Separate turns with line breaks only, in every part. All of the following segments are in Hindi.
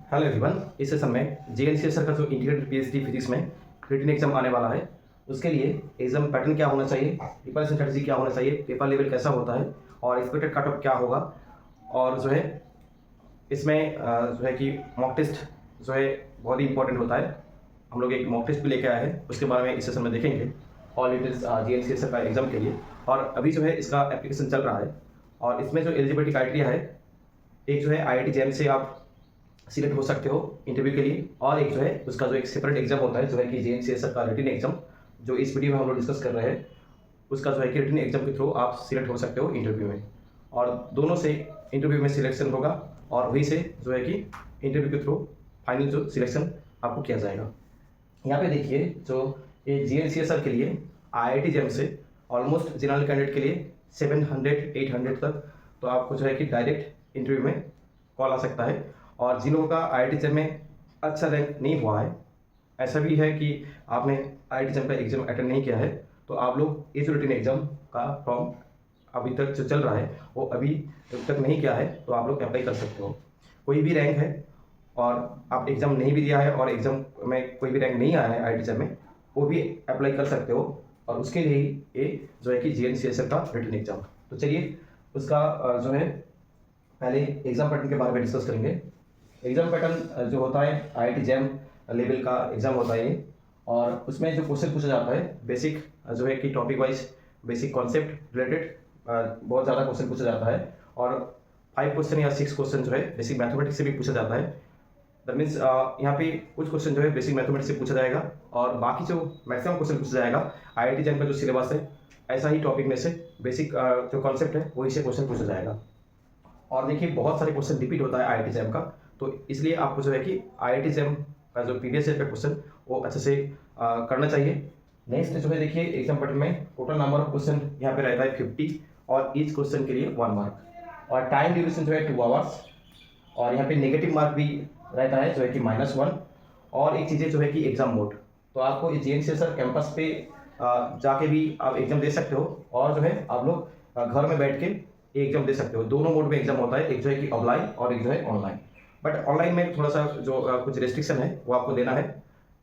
हेलो एवरीवन, इस सेशन में जेएनसीएसआर का जो इंटीग्रेटेड पीएचडी फिजिक्स में रिटन एग्जाम आने वाला है उसके लिए एग्जाम पैटर्न क्या होना चाहिए, प्रिपरेशन स्ट्रेटजी क्या होना चाहिए, पेपर लेवल कैसा होता है और एक्सपेक्टेड कट ऑफ क्या होगा और जो है इसमें जो है कि मॉक टेस्ट जो है बहुत ही इंपॉर्टेंट होता है। हम लोग एक मॉक टेस्ट भी लेके आए हैं, उसके बारे में इस सेशन में देखेंगे ऑल डिटेल्स जेएनसीएसआर का एग्जाम के लिए। और अभी जो है इसका एप्लीकेशन चल रहा है और इसमें जो एलिजिबिलिटी क्राइटेरिया है, एक जो है IIT जैम से आप सिलेक्ट हो सकते हो इंटरव्यू के लिए, और एक जो है उसका जो एक सेपरेट एग्जाम होता है जो है कि जेएनसीएसआर का रिटन एग्जाम, जो इस वीडियो में हम लोग डिस्कस कर रहे हैं, उसका जो है कि रिटन एग्जाम के थ्रू आप सिलेक्ट हो सकते हो इंटरव्यू में। और दोनों से इंटरव्यू में सिलेक्शन होगा और वहीं से जो है कि इंटरव्यू के थ्रू फाइनल जो सिलेक्शन आपको किया जाएगा। यहाँ पे देखिए जो ये जेएनसीएसआर के लिए IIT जैम से ऑलमोस्ट जनरल कैंडिडेट के लिए 700-800 तक तो आपको जो है कि डायरेक्ट इंटरव्यू में कॉल आ सकता है। और जिन लोगों का IIT जैम में अच्छा रैंक नहीं हुआ है, ऐसा भी है कि आपने IIT जैम का एग्जाम अटेंड नहीं किया है, तो आप लोग इस रिटन एग्जाम का फॉर्म अभी तक जो चल रहा है वो अभी तक नहीं किया है तो आप लोग अप्लाई कर सकते हो। कोई भी रैंक है और आप एग्ज़ाम नहीं भी दिया है और एग्ज़ाम में कोई भी रैंक नहीं आया है IIT जैम में, वो भी अप्लाई कर सकते हो। और उसके लिए ये जो है कि जेएनसीएसआर का रिटन एग्जाम। तो चलिए उसका जो है पहले एग्जाम पैटर्न के बारे में डिस्कस करेंगे। एग्जाम पैटर्न जो होता है IIT जैम लेवल का एग्जाम होता है ये, और उसमें जो क्वेश्चन पूछा जाता है बेसिक जो है कि topic wise basic concept related बहुत ज़्यादा क्वेश्चन पूछा जाता है। और 5 क्वेश्चन या 6 क्वेश्चन जो है बेसिक मैथमेटिक्स से भी पूछा जाता है। दैट मीन्स यहाँ पे कुछ क्वेश्चन जो है बेसिक मैथमेटिक्स से पूछा जाएगा और बाकी जो मैक्सिमम क्वेश्चन पूछा जाएगा IIT जैम का जो सिलेबस है ऐसा ही टॉपिक में से बेसिक जो कॉन्सेप्ट है वही से क्वेश्चन पूछा जाएगा। और देखिए बहुत सारे क्वेश्चन रिपीट होता है IIT जैम का, तो इसलिए आपको जो है कि IIT जैम का जो प्रीवियस ईयर का क्वेश्चन वो अच्छे से करना चाहिए। नेक्स्ट जो है देखिए एग्जाम पैटर्न में टोटल नंबर ऑफ क्वेश्चन यहाँ पे रहता है 50 और ईच क्वेश्चन के लिए 1 मार्क, और टाइम ड्यूरेशन जो है 2 आवर्स। और यहाँ पे नेगेटिव मार्क भी रहता है जो है कि -1। और एक चीज़ें जो है कि एग्जाम मोड, तो आपको जेएनसीएसआर कैंपस पे जाके भी आप एग्जाम दे सकते हो और जो है आप लोग घर में बैठ के एग्जाम दे सकते हो। दोनों मोड में एग्जाम होता है, एक जो है कि ऑफलाइन और एक जो है ऑनलाइन। बट ऑनलाइन में थोड़ा सा जो कुछ रेस्ट्रिक्शन है वो आपको देना है,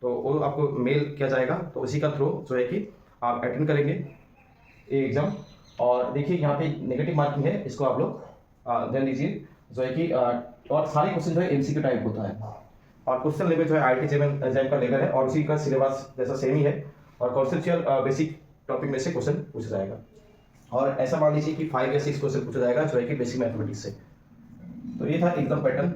तो वो आपको मेल किया जाएगा, तो उसी का थ्रू जो है कि आप अटेंड करेंगे ये एग्ज़ाम। और देखिए यहाँ पे नेगेटिव मार्किंग है, इसको आप लोग ध्यान दीजिए जो है कि और सारे क्वेश्चन जो है MCQ टाइप होता है। और क्वेश्चन लेवल जो है IIT जैम का लेवल है और उसी का सिलेबस जैसा सेम ही है, और कॉन्सेप्चुअल बेसिक टॉपिक में से क्वेश्चन पूछा जाएगा। और ऐसा मान लीजिए कि 5 या 6 क्वेश्चन पूछा जाएगा जो है कि बेसिक मैथमेटिक्स से। तो ये था एग्जाम पैटर्न।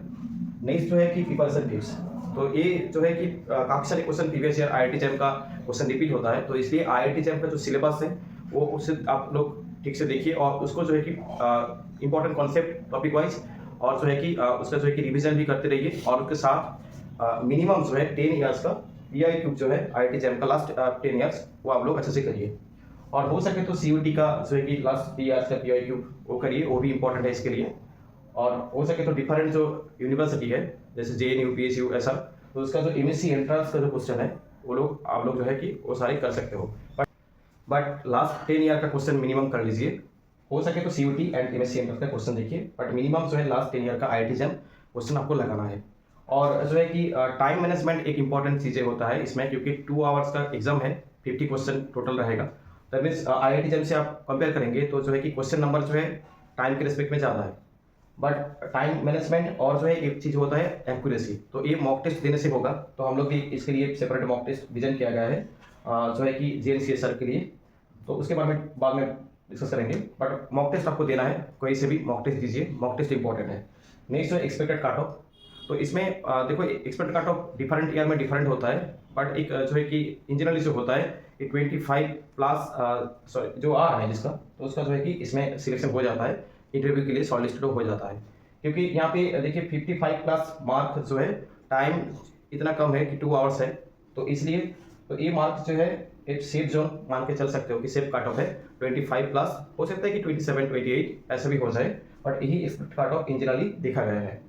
नेक्स्ट जो है कि प्रिपरेशन टिप्स, तो ये जो है कि काफ़ी सारे question previous year IIT jam का क्वेश्चन रिपीट होता है, तो इसलिए IIT जैम का जो सिलेबस है वो उससे आप लोग ठीक से देखिए और उसको जो है कि इंपॉर्टेंट कॉन्सेप्ट टॉपिक वाइज और जो है कि उसका जो है कि रिविजन भी करते रहिए। और उसके साथ मिनिमम जो है 10 ईयर्स का PIQ जो है IIT जैम का लास्ट 10 ईयर्स वो आप लोग अच्छे से करिए। और हो सके तो CUT का जो है कि लास्ट 3 ईयर्स का PIQ वो करिए, वो भी इंपॉर्टेंट है इसके लिए। और हो सके तो डिफरेंट जो यूनिवर्सिटी है जैसे JNU PSU ऐसा, तो उसका जो MSc एंट्रेंस का जो क्वेश्चन है वो लोग आप लोग जो है कि वो सारे कर सकते हो। बट लास्ट 10 ईयर का क्वेश्चन मिनिमम कर लीजिए। हो सके तो CUT एंड MSc एंट्रेंस का क्वेश्चन देखिए, बट मिनिमम जो है लास्ट 10 ईयर का IIT जैम क्वेश्चन आपको लगाना है। और जो है कि टाइम मैनेजमेंट एक इंपॉर्टेंट चीज़ें होता है इसमें, क्योंकि 2 आवर्स का एग्जाम है, 50 क्वेश्चन टोटल रहेगा। दैट मीन्स IIT जैम से आप कंपेयर करेंगे तो जो है कि क्वेश्चन नंबर जो है टाइम के रिस्पेक्ट में ज़्यादा है, बट टाइम मैनेजमेंट और जो है एक चीज़ होता है एक्यूरेसी। तो ये मॉक टेस्ट देने से होगा, तो हम लोग भी इसके लिए सेपरेट मॉक टेस्ट डिजाइन किया गया है जो है कि जेएनसीएसआर के लिए, तो उसके बारे में बाद में डिस्कस करेंगे। बट मॉक टेस्ट आपको देना है, कोई से भी मॉक टेस्ट दीजिए, मॉक टेस्ट इंपॉर्टेंट है। नेक्स्ट है एक्सपेक्टेड कट ऑफ, तो इसमें देखो expected cut off different year में डिफरेंट होता है, बट एक जो है कि इन जनरली जो होता है ये 25 प्लस सॉरी जो आ रहा है जिसका, तो उसका जो है कि इसमें सिलेक्शन हो जाता है, इंटरव्यू के लिए शॉर्टलिस्टेड हो जाता है। क्योंकि यहाँ पे देखिए 55 प्लस मार्क जो है, टाइम इतना कम है कि 2 आवर्स है, तो इसलिए तो ये मार्क जो है एक सेफ जोन मान के चल सकते हो कि सेफ कट ऑफ है 25 प्लस, हो सकता है कि 27-28 ऐसा भी हो जाए, बट यही एक्सपेक्ट कट ऑफ इन जनरली देखा गया है।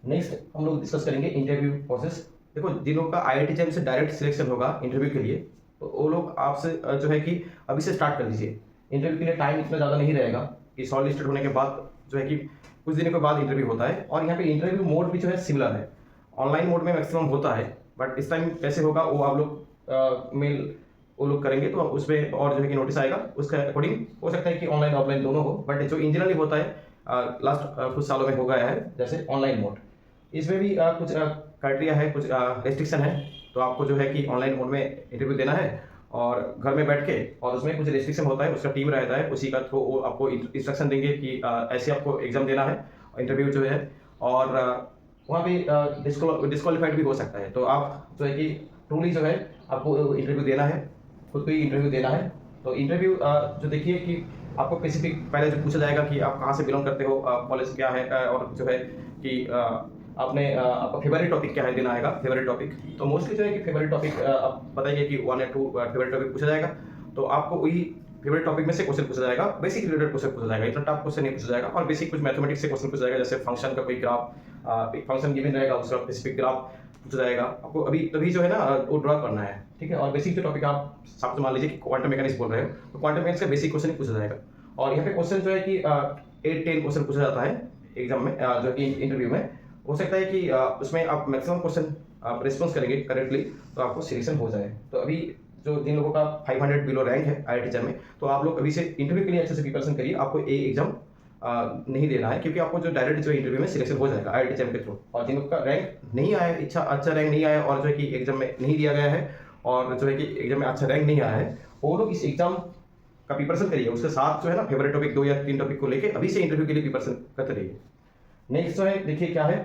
नेक्स्ट हम लोग डिस्कस करेंगे इंटरव्यू प्रोसेस। देखो जिन लोगों का IIT जैम से डायरेक्ट सिलेक्शन होगा इंटरव्यू के लिए, तो वो लोग आपसे जो है कि अभी से स्टार्ट कर लीजिए। इंटरव्यू के लिए टाइम इतना ज़्यादा नहीं रहेगा कि शॉर्ट लिस्टेड होने के बाद जो है कि कुछ दिनों के बाद इंटरव्यू होता है, और यहाँ पे इंटरव्यू मोड भी जो है सिमिलर है। ऑनलाइन मोड में मैक्सिमम होता है, बट इस टाइम कैसे होगा वो आप लोग मेल वो लोग करेंगे तो उसमें और जो है कि नोटिस आएगा, उसके अकॉर्डिंग हो सकता है कि ऑनलाइन ऑफलाइन दोनों हो, बट जो इन जनरली होता है लास्ट कुछ सालों में हो गया है जैसे ऑनलाइन मोड। इसमें भी कुछ क्राइटेरिया है, कुछ रेस्ट्रिक्शन है, तो आपको जो है कि ऑनलाइन मोड में इंटरव्यू देना है और घर में बैठ के, और उसमें कुछ रेस्ट्रिक्शन होता है, उसका टीम रहता है, उसी का थ्रू वो आपको इंस्ट्रक्शन देंगे कि ऐसे आपको एग्जाम देना है, इंटरव्यू जो है, और वहाँ पे डिस्क्वालीफाइड भी हो सकता है। तो आप जो है कि ट्रूली जो है आपको इंटरव्यू देना है, खुद को ही इंटरव्यू देना है। तो इंटरव्यू जो देखिए कि आपको स्पेसिफिक पहले जो पूछा जाएगा कि आप कहाँ से बिलोंग करते हो, कॉलेज क्या है, और जो है कि आपने आपका फेवरेट टॉपिक क्या है देना आएगा, फेवरेट टॉपिक। तो मोस्टली जो है कि फेवरेट टॉपिक आप बताइए कि 1 या 2 फेवरेट टॉपिक पूछा जाएगा, तो आपको वही फेवरेट टॉपिक में से क्वेश्चन पूछा जाएगा, बेसिक रिलेटेड क्वेश्चन पूछा जाएगा, इतना टफ क्वेश्चन नहीं पूछा जाएगा, और बेसिक कुछ मैथमेटिक्स से क्वेश्चन पूछा जाएगा, जैसे फंक्शन का कोई ग्राफ, एक फंक्शन गिवन रहेगा, उसका स्पेसिफिक ग्राफ पूछा जाएगा आपको, अभी तभी जो है ना वो ड्रॉ करना है, ठीक है। और बेसिक जो टॉपिक आप साथ मान लीजिए कि क्वांटम मैकेनिक्स बोल रहे हो, तो क्वांटम मैकेनिक्स का बेसिक क्वेश्चन ही पूछा जाएगा। और यहाँ पे क्वेश्चन जो है कि 8-10 क्वेश्चन पूछा जाता है एग्जाम में, जो कि इंटरव्यू में हो सकता है कि उसमें आप मैक्सिमम क्वेश्चन आप रिस्पॉन्स करेंगे करेक्टली तो आपको सिलेक्शन हो जाए। तो अभी जो जिन लोगों का 500 बिलो रैंक है IIT JAM में, तो आप लोग अभी से इंटरव्यू के लिए अच्छे से प्रिपरेशन करिए, आपको ये एग्जाम नहीं देना है, क्योंकि आपको जो डायरेक्ट जो इंटरव्यू में सिलेक्शन हो जाएगा IIT JAM के थ्रू। और जिन लोग का रैंक नहीं आया, अच्छा रैंक नहीं आया, और जो है कि एग्जाम में नहीं दिया गया है, और जो है कि एग्जाम में अच्छा रैंक नहीं आया है, वो लोग इस एग्जाम का प्रिपरेशन करिए, उसके साथ जो है ना फेवरेट टॉपिक 2 या 3 टॉपिक को लेके अभी से इंटरव्यू के लिए प्रिपरेशन करते रहिए। नेक्स्ट जो है देखिए क्या है,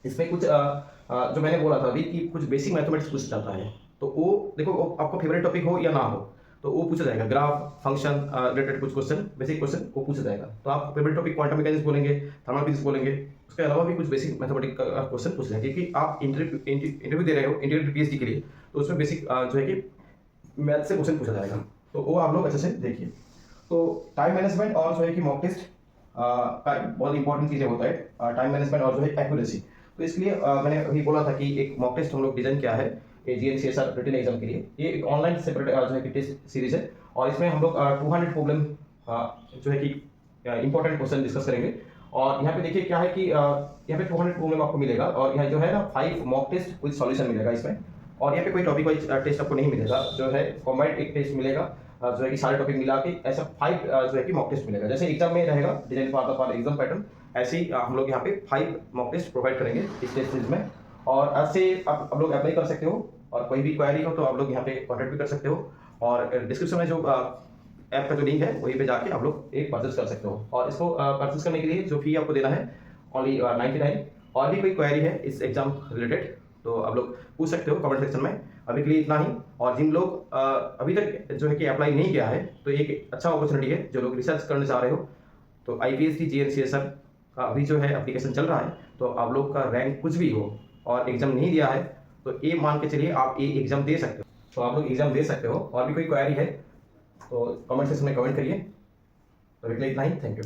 इसमें कुछ जो मैंने बोला था अभी कि कुछ बेसिक मैथमेटिक्स पूछ जाता है, तो वो देखो आपको फेवरेट टॉपिक हो या ना हो तो वो पूछा जाएगा, ग्राफ फंक्शन रिलेटेड कुछ क्वेश्चन, बेसिक क्वेश्चन वो पूछा जाएगा। तो आप फेवरेट टॉपिक क्वांटम मैकेनिक्स बोलेंगे, थर्मल फिजिक्स बोलेंगे, उसके अलावा भी कुछ बेसिक मैथमेटिक्स का क्वेश्चन पूछ जाएंगे, क्योंकि आप इंटरव्यू दे रहे हो इंटीग्रेटेड PhD के लिए, तो उसमें बेसिक जो है कि मैथ से क्वेश्चन पूछा जाएगा, तो वो आप लोग अच्छे से देखिए। तो टाइम मैनेजमेंट और जो है कि मॉक टेस्ट का बहुत इंपॉर्टेंट चीज़ें होता है, टाइम मैनेजमेंट और जो है एक्यूरेसी। तो इसलिए मैंने अभी बोला था कि एक मॉक टेस्ट हम लोग डिजाइन किया है GNCSR रिटन एग्जाम के लिए। ये एक ऑनलाइन सेपरेट जो है कि टेस्ट सीरीज है, और इसमें हम लोग 200 प्रॉब्लम जो है कि इंपॉर्टेंट क्वेश्चन डिस्कस करेंगे। और यहाँ पे देखिए क्या है कि यहाँ पे 200 प्रॉब्लम आपको मिलेगा, और यहाँ जो है ना 5 मॉक टेस्ट विद सॉल्यूशन मिलेगा इसमें। और यहाँ पे कोई टॉपिक वाइज टेस्ट आपको नहीं मिलेगा, जो है कॉम्बाइंड एक टेस्ट मिलेगा, जो है कि सारे टॉपिक मिला के ऐसा 5 जो है कि मॉक टेस्ट मिलेगा। जैसे एग्जाम में रहेगा डिजाइन फॉर एग्जाम पैटर्न, ऐसे ही हम लोग यहाँ पे 5 मॉक टेस्ट प्रोवाइड करेंगे इस टेस्ट सीरीज में। और ऐसे आप लोग अप्लाई कर सकते हो, और कोई भी क्वेरी हो तो आप लोग यहाँ पे कॉन्टैक्ट भी कर सकते हो, और डिस्क्रिप्शन में जो ऐप का जो लिंक है वहीं पे जाके आप लोग एक परचेज कर सकते हो। और इसको परचेज करने के लिए जो फी आपको देना है ओनली 99। और भी कोई क्वेरी है इस एग्जाम रिलेटेड तो आप लोग पूछ सकते हो कमेंट सेक्शन में। अभी के लिए इतना ही। और जिन लोग अभी तक जो है कि अप्लाई नहीं किया है, तो एक अच्छा अपॉर्चुनिटी है, जो लोग रिसर्च करना चाह रहे हो, तो IPSC GNCSR का अभी जो है एप्लीकेशन चल रहा है, तो आप लोग का रैंक कुछ भी हो और एग्जाम नहीं दिया है, तो ये मान के चलिए आप ये एग्जाम दे सकते हो, तो आप लोग एग्जाम दे सकते हो। और भी कोई क्वेरी है तो कमेंट सेक्शन में कमेंट करिए। तो अभी के लिए इतना ही, थैंक यू।